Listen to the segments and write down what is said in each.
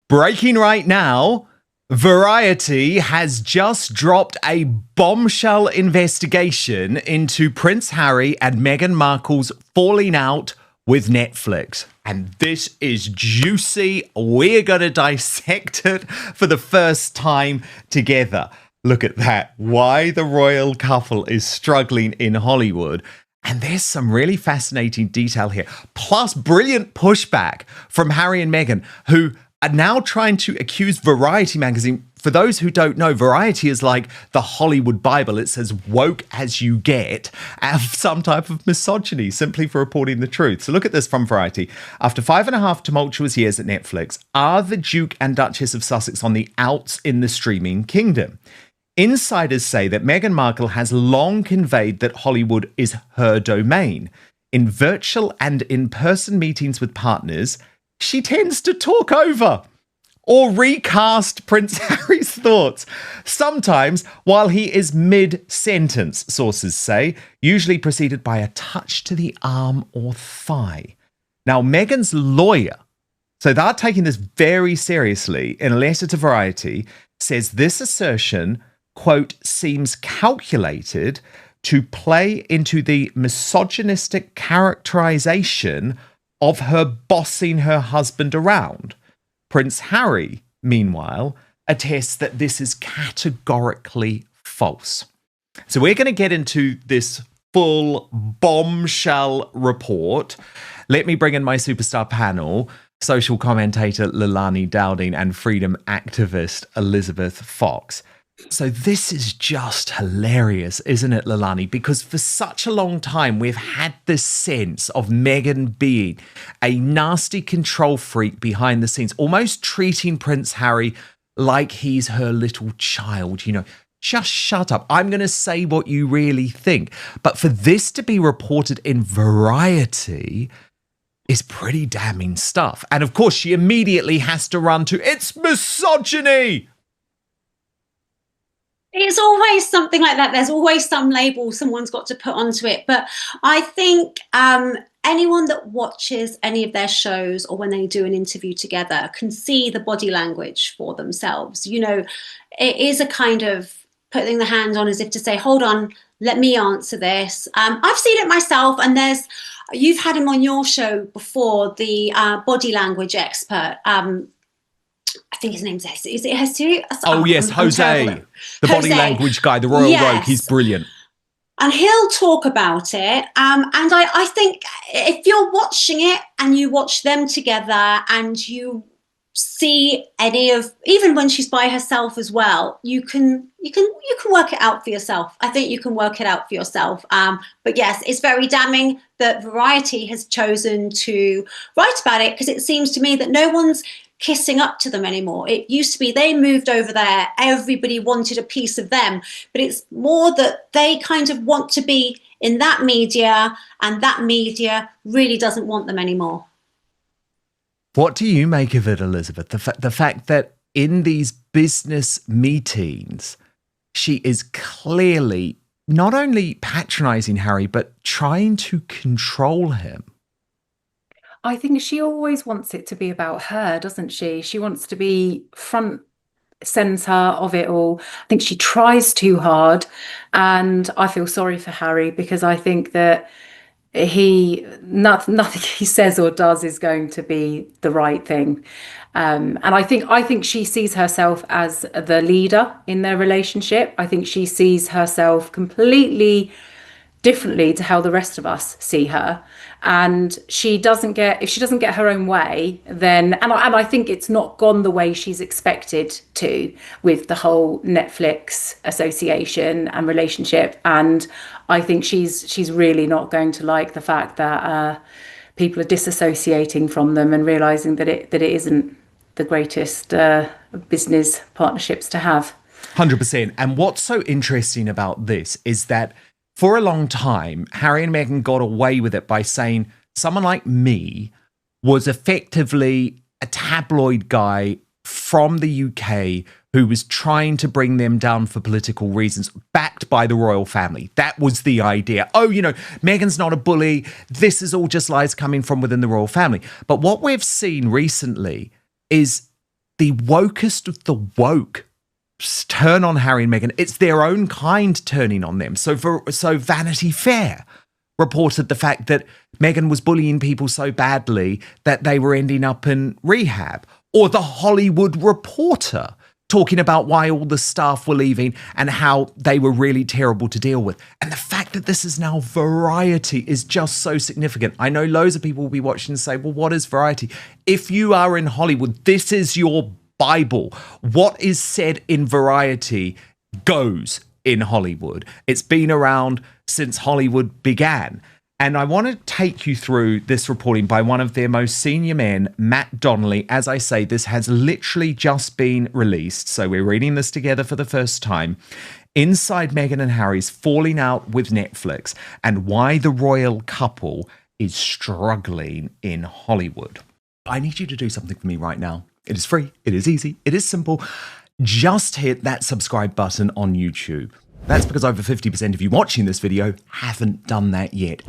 Breaking right now, Variety has just dropped a bombshell investigation into Prince Harry and Meghan Markle's falling out with Netflix. And this is juicy. We're going to dissect it for the first time together. Look at that. Why the royal couple is struggling in Hollywood. And there's some really fascinating detail here. Plus, brilliant pushback from Harry and Meghan, who are now trying to accuse Variety magazine. For those who don't know, Variety is like the Hollywood Bible. It's as woke as you get, of some type of misogyny, simply for reporting the truth. So look at this from Variety. After 5.5 tumultuous years at Netflix, are the Duke and Duchess of Sussex on the outs in the streaming kingdom? Insiders say that Meghan Markle has long conveyed that Hollywood is her domain. In virtual and in-person meetings with partners, she tends to talk over or recast Prince Harry's thoughts, sometimes while he is mid-sentence, sources say, usually preceded by a touch to the arm or thigh. Now, Meghan's lawyer, so they're taking this very seriously, in a letter to Variety, says this assertion, quote, seems calculated to play into the misogynistic characterization of her bossing her husband around. Prince Harry, meanwhile, attests that this is categorically false. So we're going to get into this full bombshell report. Let me bring in my superstar panel, social commentator Leilani Dowding and freedom activist Elizabeth Fox. So this is just hilarious, isn't it, Leilani? Because for such a long time, we've had this sense of Meghan being a nasty control freak behind the scenes, almost treating Prince Harry like he's her little child, you know. Just shut up. I'm going to say what you really think. But for this to be reported in Variety is pretty damning stuff. And of course, she immediately has to run to, it's misogyny. It's always something like that. There's always some label someone's got to put onto it. But I think anyone that watches any of their shows or when they do an interview together can see the body language for themselves. You know, it is a kind of putting the hand on as if to say, hold on, let me answer this. I've seen it myself, and you've had him on your show before, the body language expert. I think his name's is it Jesus? Oh, yes, Jose, the body language guy, the royal rogue. He's brilliant. And he'll talk about it. And I think if you're watching it and you watch them together and you see any of, even when she's by herself as well, you can work it out for yourself. I think you can work it out for yourself. But yes, it's very damning that Variety has chosen to write about it, because it seems to me that no one's kissing up to them anymore. It used to be they moved over there, everybody wanted a piece of them, but it's more that they kind of want to be in that media, and that media really doesn't want them anymore. What do you make of it, Elizabeth? The fact that in these business meetings, she is clearly not only patronizing Harry, but trying to control him. I think she always wants it to be about her, doesn't she? She wants to be front center of it all. I think she tries too hard, and I feel sorry for Harry, because I think that nothing he says or does is going to be the right thing. And I think she sees herself as the leader in their relationship. I think she sees herself completely differently to how the rest of us see her, and if she doesn't get her own way, then and I think it's not gone the way she's expected to, with the whole Netflix association and relationship. And I think she's really not going to like the fact that people are disassociating from them and realizing that it isn't the greatest business partnerships to have. 100%. And what's so interesting about this is that for a long time, Harry and Meghan got away with it by saying someone like me was effectively a tabloid guy from the UK who was trying to bring them down for political reasons, backed by the royal family. That was the idea. Oh, you know, Meghan's not a bully. This is all just lies coming from within the royal family. But what we've seen recently is the wokest of the woke turn on Harry and Meghan. It's their own kind turning on them. So Vanity Fair reported the fact that Meghan was bullying people so badly that they were ending up in rehab. Or The Hollywood Reporter talking about why all the staff were leaving and how they were really terrible to deal with. And the fact that this is now Variety is just so significant. I know loads of people will be watching and say, well, what is Variety? If you are in Hollywood, this is your Bible. What is said in Variety goes in Hollywood. It's been around since Hollywood began. And I want to take you through this reporting by one of their most senior men, Matt Donnelly. As I say, this has literally just been released, so we're reading this together for the first time. Inside Meghan and Harry's falling out with Netflix and why the royal couple is struggling in Hollywood. I need you to do something for me right now. It is free, it is easy, it is simple. Just hit that subscribe button on YouTube. That's because over 50% of you watching this video haven't done that yet.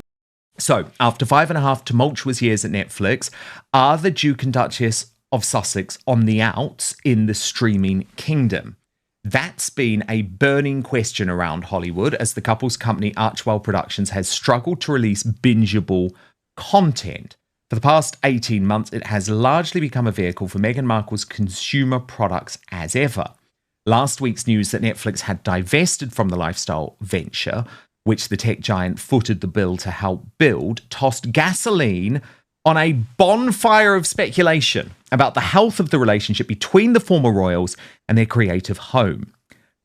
So, after 5.5 tumultuous years at Netflix, are the Duke and Duchess of Sussex on the outs in the streaming kingdom? That's been a burning question around Hollywood as the couple's company Archwell Productions has struggled to release bingeable content. For the past 18 months, it has largely become a vehicle for Meghan Markle's consumer products as ever. Last week's news that Netflix had divested from the lifestyle venture, which the tech giant footed the bill to help build, tossed gasoline on a bonfire of speculation about the health of the relationship between the former royals and their creative home.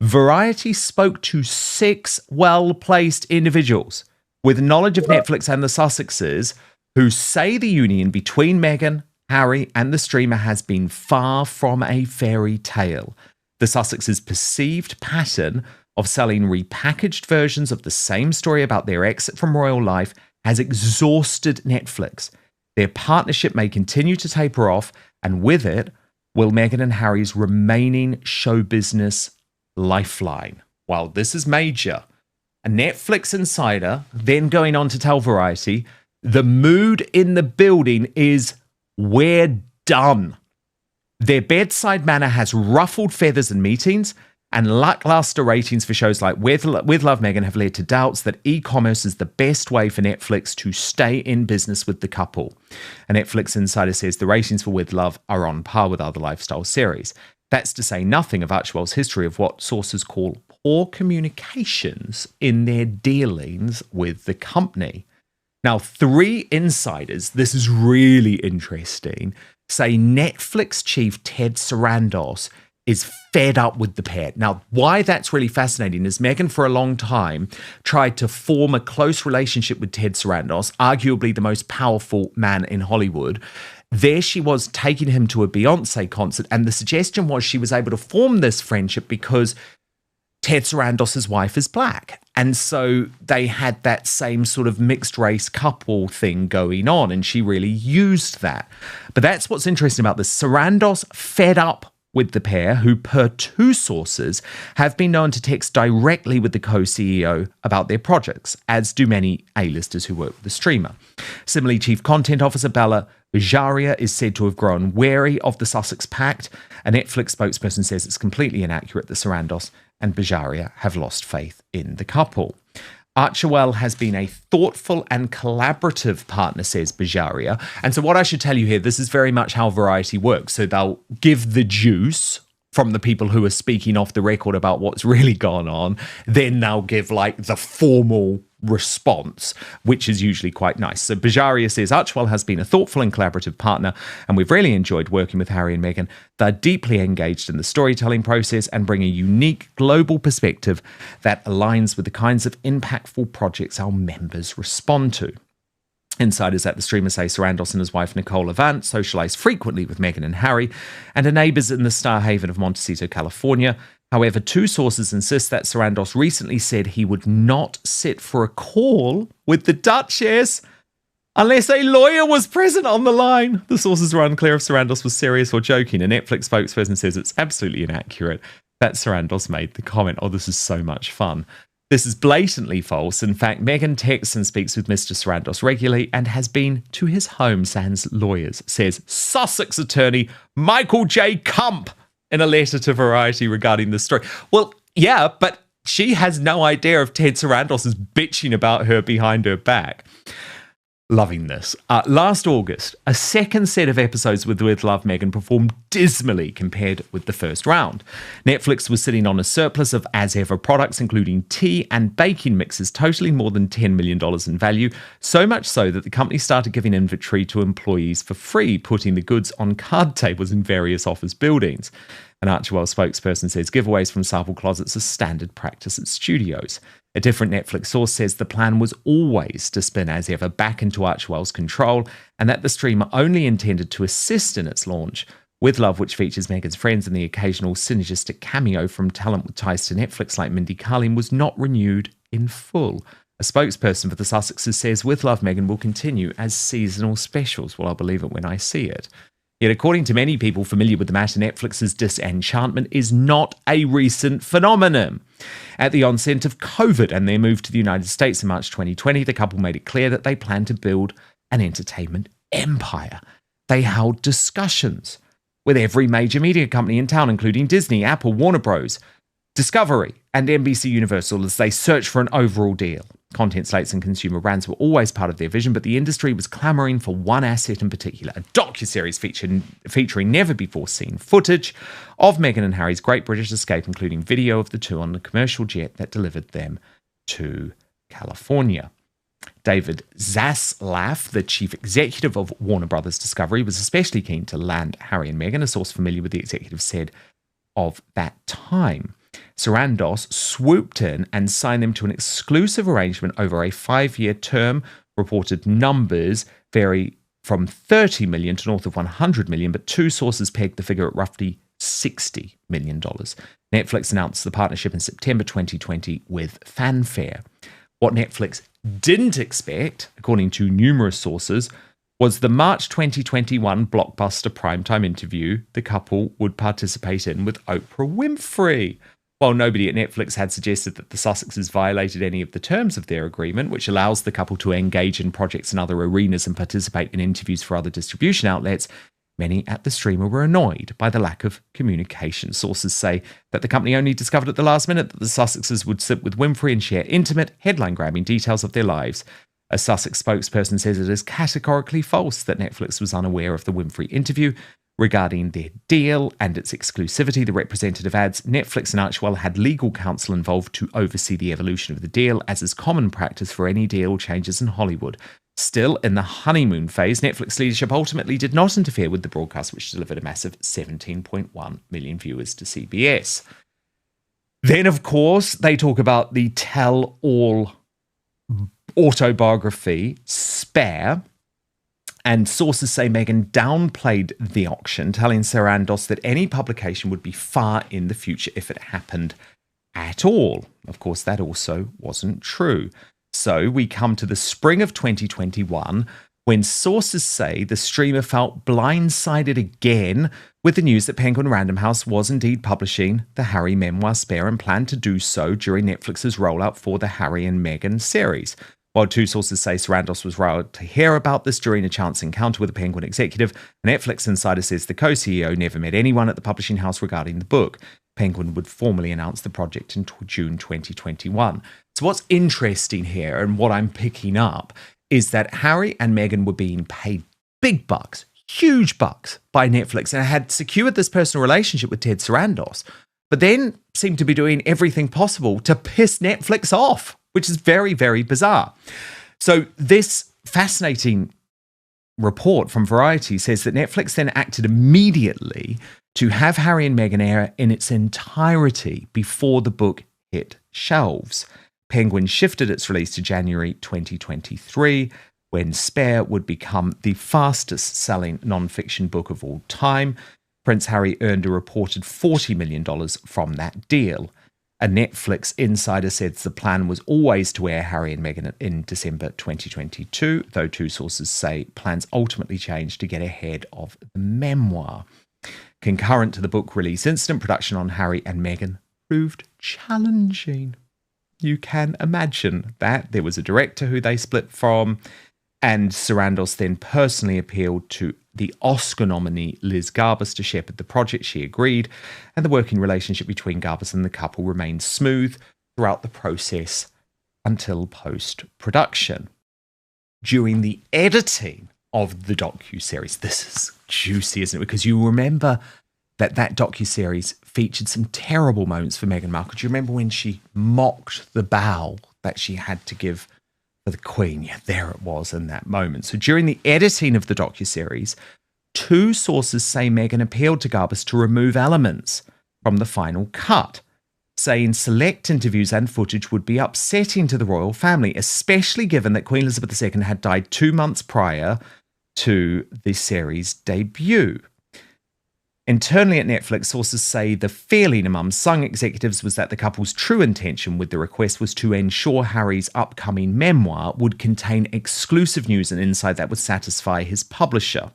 Variety spoke to 6 well-placed individuals with knowledge of Netflix and the Sussexes who say the union between Meghan, Harry, and the streamer has been far from a fairy tale. The Sussexes' perceived pattern of selling repackaged versions of the same story about their exit from royal life has exhausted Netflix. Their partnership may continue to taper off, and with it, will Meghan and Harry's remaining show business lifeline. Well, this is major. A Netflix insider then going on to tell Variety, the mood in the building is we're done. Their bedside manner has ruffled feathers in meetings, and lackluster ratings for shows like With Love Meghan have led to doubts that e-commerce is the best way for Netflix to stay in business with the couple. A Netflix insider says the ratings for With Love are on par with other lifestyle series. That's to say nothing of Archwell's history of what sources call poor communications in their dealings with the company. Now, 3 insiders, this is really interesting, say Netflix chief Ted Sarandos is fed up with the pair. Now, why that's really fascinating is Meghan, for a long time, tried to form a close relationship with Ted Sarandos, arguably the most powerful man in Hollywood. There she was taking him to a Beyonce concert, and the suggestion was she was able to form this friendship because Ted Sarandos' wife is black. And so they had that same sort of mixed race couple thing going on, and she really used that. But that's what's interesting about this. Sarandos fed up with the pair, who, per 2 sources, have been known to text directly with the co-CEO about their projects, as do many A-listers who work with the streamer. Similarly, Chief Content Officer Bella Bajaria is said to have grown wary of the Sussex Pact. A Netflix spokesperson says it's completely inaccurate that Sarandos and Bajaria have lost faith in the couple. Archwell has been a thoughtful and collaborative partner, says Bajaria. And so what I should tell you here, this is very much how Variety works. So they'll give the juice from the people who are speaking off the record about what's really gone on. Then they'll give like the formal response, which is usually quite nice. So Bajaria says Archwell has been a thoughtful and collaborative partner, and we've really enjoyed working with Harry and Meghan. They're deeply engaged in the storytelling process and bring a unique global perspective that aligns with the kinds of impactful projects our members respond to. Insiders at the streamer say Sarandos and his wife Nicole Avant socialise frequently with Meghan and Harry and are neighbours in the Star Haven of Montecito, California. However, 2 sources insist that Sarandos recently said he would not sit for a call with the Duchess unless a lawyer was present on the line. The sources are unclear if Sarandos was serious or joking. A Netflix spokesperson says it's absolutely inaccurate that Sarandos made the comment. Oh, this is so much fun. This is blatantly false. In fact, Meghan texts and speaks with Mr. Sarandos regularly and has been to his home, sans lawyers, says Sussex attorney Michael J. Kump in a letter to Variety regarding the story. Well, yeah, but she has no idea if Ted Sarandos is bitching about her behind her back. Loving this. Last August, a second set of episodes with Love Meghan performed dismally compared with the first round. Netflix was sitting on a surplus of as-ever products, including tea and baking mixes, totaling more than $10 million in value, so much so that the company started giving inventory to employees for free, putting the goods on card tables in various office buildings. An Archewell spokesperson says giveaways from sample closets are standard practice at studios. A different Netflix source says the plan was always to spin As Ever back into Archewell's control and that the streamer only intended to assist in its launch. With Love, which features Meghan's friends and the occasional synergistic cameo from talent with ties to Netflix like Mindy Kaling, was not renewed in full. A spokesperson for the Sussexes says With Love Meghan will continue as seasonal specials. Well, I'll believe it when I see it. Yet, according to many people familiar with the matter, Netflix's disenchantment is not a recent phenomenon. At the onset of COVID and their move to the United States in March 2020, the couple made it clear that they planned to build an entertainment empire. They held discussions with every major media company in town, including Disney, Apple, Warner Bros., Discovery, and NBC Universal, as they searched for an overall deal. Content slates and consumer brands were always part of their vision, but the industry was clamouring for one asset in particular, a docuseries featuring never-before-seen footage of Meghan and Harry's Great British Escape, including video of the two on the commercial jet that delivered them to California. David Zaslav, the chief executive of Warner Bros. Discovery, was especially keen to land Harry and Meghan, a source familiar with the executive said of that time. Sarandos swooped in and signed them to an exclusive arrangement over a 5-year term. Reported numbers vary from 30 million to north of 100 million, but two sources pegged the figure at roughly $60 million. Netflix announced the partnership in September 2020 with fanfare. What Netflix didn't expect, according to numerous sources, was the March 2021 blockbuster primetime interview the couple would participate in with Oprah Winfrey. While nobody at Netflix had suggested that the Sussexes violated any of the terms of their agreement, which allows the couple to engage in projects in other arenas and participate in interviews for other distribution outlets, many at the streamer were annoyed by the lack of communication. Sources say that the company only discovered at the last minute that the Sussexes would sit with Winfrey and share intimate, headline-grabbing details of their lives. A Sussex spokesperson says it is categorically false that Netflix was unaware of the Winfrey interview. Regarding their deal and its exclusivity, the representative adds Netflix and Archewell had legal counsel involved to oversee the evolution of the deal, as is common practice for any deal changes in Hollywood. Still in the honeymoon phase, Netflix leadership ultimately did not interfere with the broadcast, which delivered a massive 17.1 million viewers to CBS. Then, of course, they talk about the tell-all autobiography, Spare. And sources say Meghan downplayed the auction, telling Sarandos that any publication would be far in the future if it happened at all. Of course, that also wasn't true. So we come to the spring of 2021, when sources say the streamer felt blindsided again with the news that Penguin Random House was indeed publishing the Harry memoir Spare and planned to do so during Netflix's rollout for the Harry and Meghan series. While two sources say Sarandos was riled to hear about this during a chance encounter with a Penguin executive, a Netflix insider says the co-CEO never met anyone at the publishing house regarding the book. Penguin would formally announce the project in June 2021. So what's interesting here, and what I'm picking up, is that Harry and Meghan were being paid big bucks, huge bucks, by Netflix and had secured this personal relationship with Ted Sarandos, but then seemed to be doing everything possible to piss Netflix off, which is very, very bizarre. So this fascinating report from Variety says that Netflix then acted immediately to have Harry and Meghan air in its entirety before the book hit shelves. Penguin shifted its release to January 2023, when Spare would become the fastest-selling non-fiction book of all time. Prince Harry earned a reported $40 million from that deal. A Netflix insider said the plan was always to air Harry and Meghan in December 2022, though two sources say plans ultimately changed to get ahead of the memoir. Concurrent to the book release incident, production on Harry and Meghan proved challenging. you can imagine that. There was a director who they split from, and Sarandos then personally appealed to the Oscar nominee Liz Garbus to shepherd the project. She agreed, and the working relationship between Garbus and the couple remained smooth throughout the process until post-production. During the editing of the docuseries, this is juicy, isn't it? Because you remember that docuseries featured some terrible moments for Meghan Markle. Do you remember when she mocked the bow that she had to give for the Queen? Yeah, there it was in that moment. So during the editing of the docuseries, 2 sources say Meghan appealed to Garbus to remove elements from the final cut, saying select interviews and footage would be upsetting to the royal family, especially given that Queen Elizabeth II had died 2 months prior to the series' debut. Internally at Netflix, sources say the feeling among some executives was that the couple's true intention with the request was to ensure Harry's upcoming memoir would contain exclusive news and insight that would satisfy his publisher.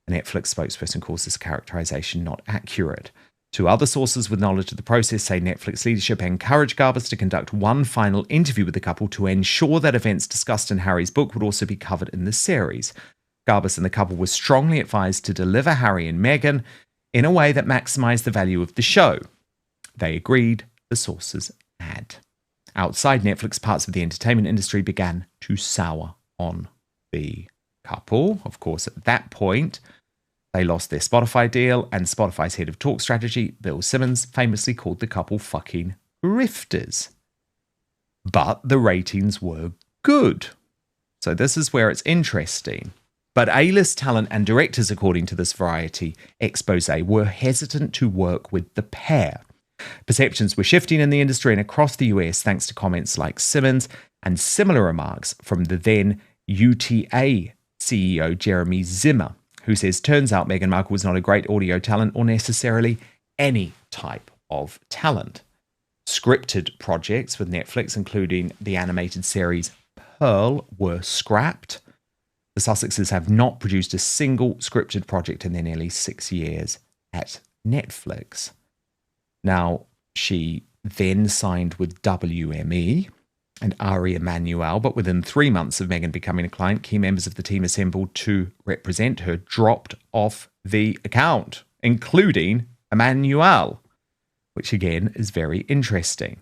A Netflix spokesperson calls this characterization not accurate. 2 other sources with knowledge of the process say Netflix leadership encouraged Garbus to conduct one final interview with the couple to ensure that events discussed in Harry's book would also be covered in the series. Garbus and the couple were strongly advised to deliver Harry and Meghan in a way that maximised the value of the show. They agreed, the sources add. Outside Netflix, parts of the entertainment industry began to sour on the couple. Of course, at that point, they lost their Spotify deal, and Spotify's head of talk strategy, Bill Simmons, famously called the couple fucking grifters. But the ratings were good. So this is where it's interesting. But A-list talent and directors, according to this Variety expose, were hesitant to work with the pair. Perceptions were shifting in the industry and across the US thanks to comments like Simmons and similar remarks from the then UTA CEO Jeremy Zimmer, who says, turns out Meghan Markle was not a great audio talent or necessarily any type of talent. Scripted projects with Netflix, including the animated series Pearl, were scrapped. The Sussexes have not produced a single scripted project in their nearly 6 years at Netflix. Now, she then signed with WME and Ari Emanuel, but within 3 months of Meghan becoming a client, key members of the team assembled to represent her dropped off the account, including Emanuel, which again is very interesting.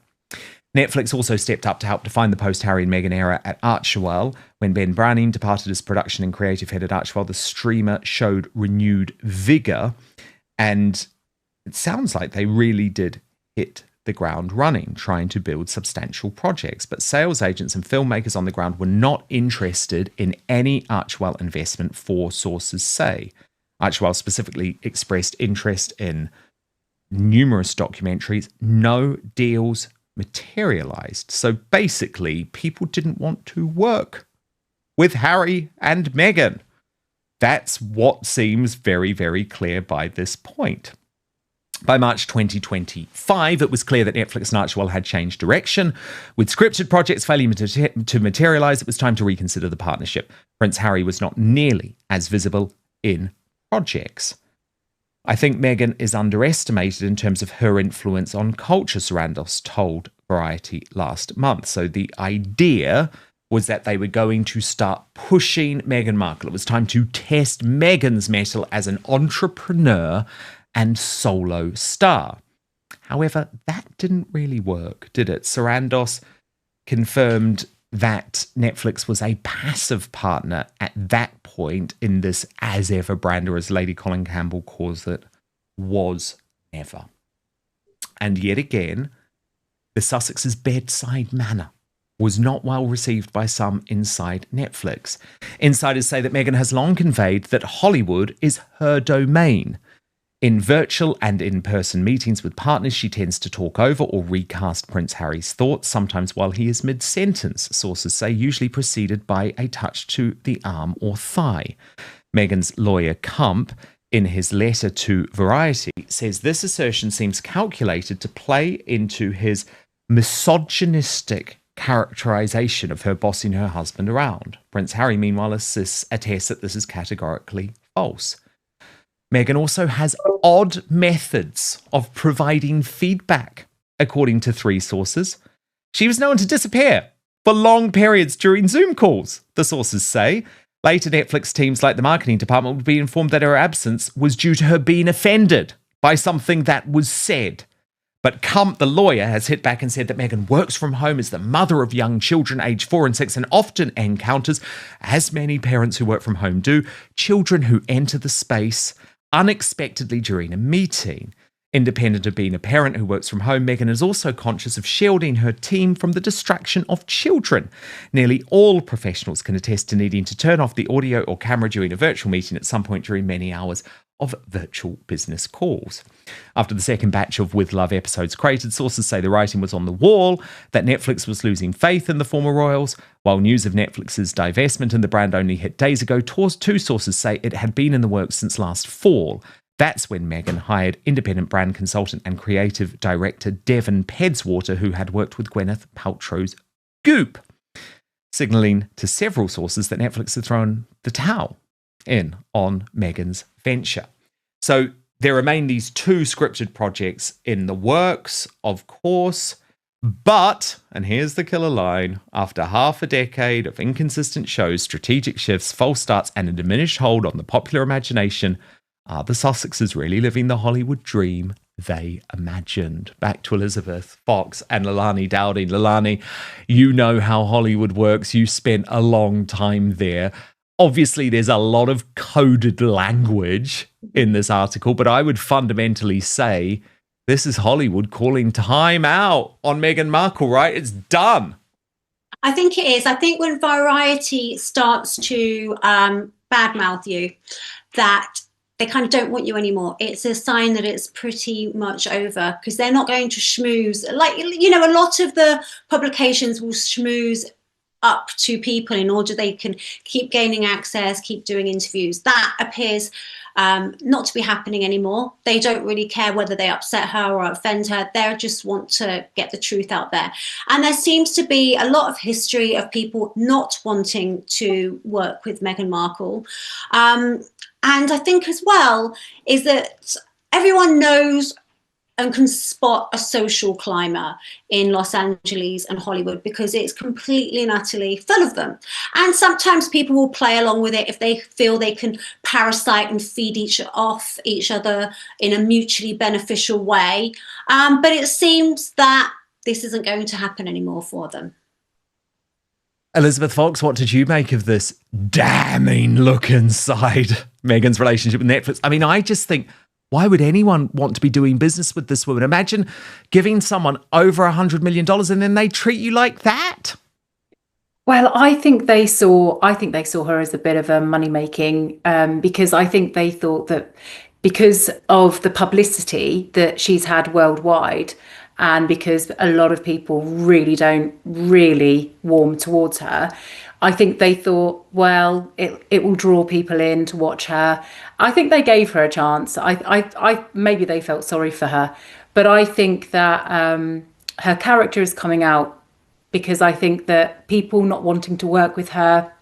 Netflix also stepped up to help define the post-Harry and Meghan era at Archewell. When Ben Browning departed as production and creative head at Archewell, the streamer showed renewed vigour, and it sounds like they really did hit the ground running, trying to build substantial projects. But sales agents and filmmakers on the ground were not interested in any Archewell investment, 4 sources say. Archewell specifically expressed interest in numerous documentaries. No deals materialized. So basically, people didn't want to work with Harry and Meghan. That's what seems very, very clear by this point. By March 2025, it was clear that Netflix and Archewell had changed direction. With scripted projects failing to materialize, it was time to reconsider the partnership. Prince Harry was not nearly as visible in projects. I think Meghan is underestimated in terms of her influence on culture, Sarandos told Variety last month. So the idea was that they were going to start pushing Meghan Markle. It was time to test Meghan's mettle as an entrepreneur and solo star. However, that didn't really work, did it? Sarandos confirmed that Netflix was a passive partner at that point in this as ever brand, or as Lady Colin Campbell calls it, was never. And yet again, the Sussex's bedside manner was not well received by some inside Netflix. Insiders say that Meghan has long conveyed that Hollywood is her domain. In virtual and in-person meetings with partners, she tends to talk over or recast Prince Harry's thoughts, sometimes while he is mid-sentence, sources say, usually preceded by a touch to the arm or thigh. Meghan's lawyer, Kump, in his letter to Variety, says this assertion seems calculated to play into his misogynistic characterization of her bossing her husband around. Prince Harry, meanwhile, attests that this is categorically false. Meghan also has odd methods of providing feedback, according to 3 sources. She was known to disappear for long periods during Zoom calls, the sources say. Later, Netflix teams like the marketing department would be informed that her absence was due to her being offended by something that was said. But Kump, the lawyer, has hit back and said that Meghan works from home as the mother of young children aged 4 and 6 and often encounters, as many parents who work from home do, children who enter the space unexpectedly during a meeting. Independent of being a parent who works from home, Meghan is also conscious of shielding her team from the distraction of children. Nearly all professionals can attest to needing to turn off the audio or camera during a virtual meeting at some point during many hours of virtual business calls. After the second batch of With Love episodes created, sources say the writing was on the wall, that Netflix was losing faith in the former royals, while news of Netflix's divestment and the brand only hit days ago. Two sources say it had been in the works since last fall. That's when Meghan hired independent brand consultant and creative director Devon Pedswater, who had worked with Gwyneth Paltrow's Goop, signalling to several sources that Netflix had thrown the towel in on Meghan's venture. So there remain these 2 scripted projects in the works, of course, but, and here's the killer line, after half a decade of inconsistent shows, strategic shifts, false starts, and a diminished hold on the popular imagination, are the Sussexes really living the Hollywood dream they imagined? Back to Elizabeth Fox and Lilani Dowding. Lilani, you know how Hollywood works. You spent a long time there. Obviously, there's a lot of coded language in this article, but I would fundamentally say this is Hollywood calling time out on Meghan Markle, right? It's done. I think it is. I think when Variety starts to badmouth you, that they kind of don't want you anymore, it's a sign that it's pretty much over, because they're not going to schmooze. Like, you know, a lot of the publications will schmooze up to people in order they can keep gaining access, keep doing interviews. That appears not to be happening anymore. They don't really care whether they upset her or offend her. They just want to get the truth out there. And there seems to be a lot of history of people not wanting to work with Meghan Markle. And I think as well is that everyone knows and can spot a social climber in Los Angeles and Hollywood, because it's completely and utterly full of them. And sometimes people will play along with it if they feel they can parasite and feed off each other in a mutually beneficial way. But it seems that this isn't going to happen anymore for them. Elizabeth Fox, what did you make of this damning look inside Meghan's relationship with Netflix? I mean, I just think, why would anyone want to be doing business with this woman? Imagine giving someone over $100 million and then they treat you like that. Well, I think they saw her as a bit of a money-making, because I think they thought that because of the publicity that she's had worldwide, and because a lot of people really don't warm towards her, I think they thought, well, it will draw people in to watch her. I think they gave her a chance. I maybe they felt sorry for her, but I think that her character is coming out, because I think that people not wanting to work with her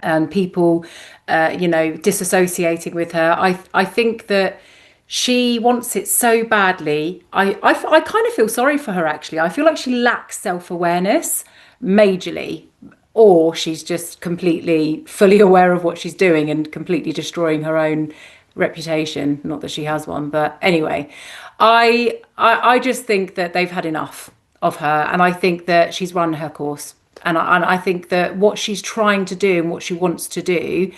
and people, disassociating with her, I think that she wants it so badly. I kind of feel sorry for her, actually. I feel like she lacks self-awareness majorly, or she's just completely fully aware of what she's doing and completely destroying her own reputation. Not that she has one, but anyway, I just think that they've had enough of her, and I think that she's run her course. And I think that what she's trying to do and what she wants to do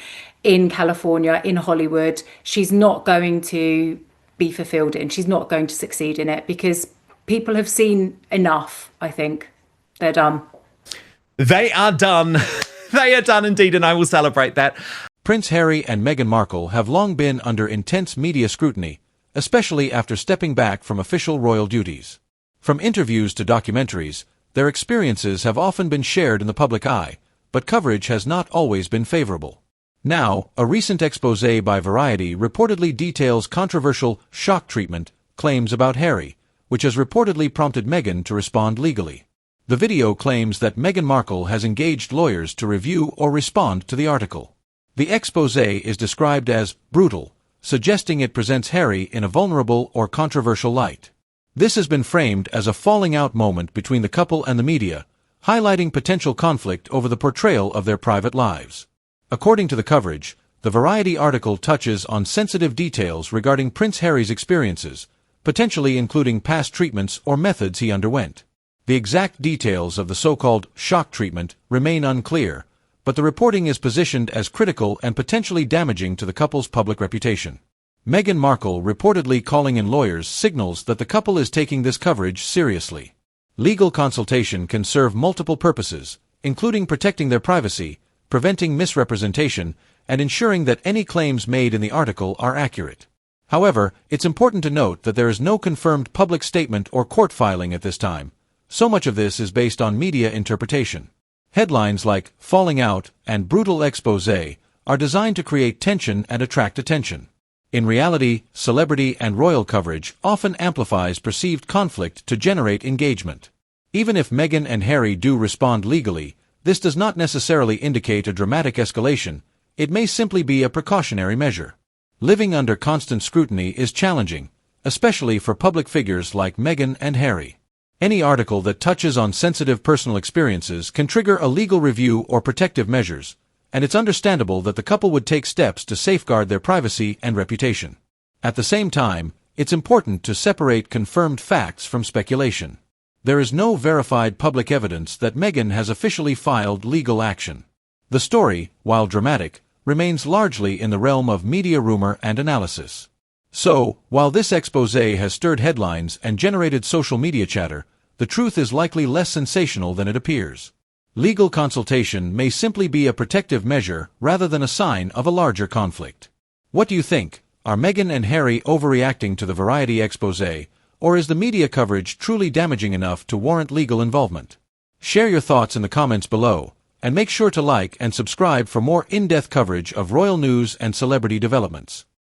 in California, in Hollywood, she's not going to be fulfilled in. She's not going to succeed in it, because people have seen enough. I think they're done. They are done. They are done indeed, and I will celebrate that. Prince Harry and Meghan Markle have long been under intense media scrutiny, especially after stepping back from official royal duties. From interviews to documentaries, their experiences have often been shared in the public eye, but coverage has not always been favorable. Now, a recent exposé by Variety reportedly details controversial shock treatment claims about Harry, which has reportedly prompted Meghan to respond legally. The video claims that Meghan Markle has engaged lawyers to review or respond to the article. The exposé is described as brutal, suggesting it presents Harry in a vulnerable or controversial light. This has been framed as a falling out moment between the couple and the media, highlighting potential conflict over the portrayal of their private lives. According to the coverage, the Variety article touches on sensitive details regarding Prince Harry's experiences, potentially including past treatments or methods he underwent. The exact details of the so-called shock treatment remain unclear, but the reporting is positioned as critical and potentially damaging to the couple's public reputation. Meghan Markle reportedly calling in lawyers signals that the couple is taking this coverage seriously. Legal consultation can serve multiple purposes, including protecting their privacy, preventing misrepresentation, and ensuring that any claims made in the article are accurate. However, it's important to note that there is no confirmed public statement or court filing at this time. So much of this is based on media interpretation. Headlines like "falling out" and "brutal exposé" are designed to create tension and attract attention. In reality, celebrity and royal coverage often amplifies perceived conflict to generate engagement. Even if Meghan and Harry do respond legally, this does not necessarily indicate a dramatic escalation. It may simply be a precautionary measure. Living under constant scrutiny is challenging, especially for public figures like Meghan and Harry. Any article that touches on sensitive personal experiences can trigger a legal review or protective measures, and it's understandable that the couple would take steps to safeguard their privacy and reputation. At the same time, it's important to separate confirmed facts from speculation. There is no verified public evidence that Meghan has officially filed legal action. The story, while dramatic, remains largely in the realm of media rumor and analysis. So, while this exposé has stirred headlines and generated social media chatter, the truth is likely less sensational than it appears. Legal consultation may simply be a protective measure rather than a sign of a larger conflict. What do you think? Are Meghan and Harry overreacting to the Variety exposé, or is the media coverage truly damaging enough to warrant legal involvement? Share your thoughts in the comments below, and make sure to like and subscribe for more in-depth coverage of royal news and celebrity developments.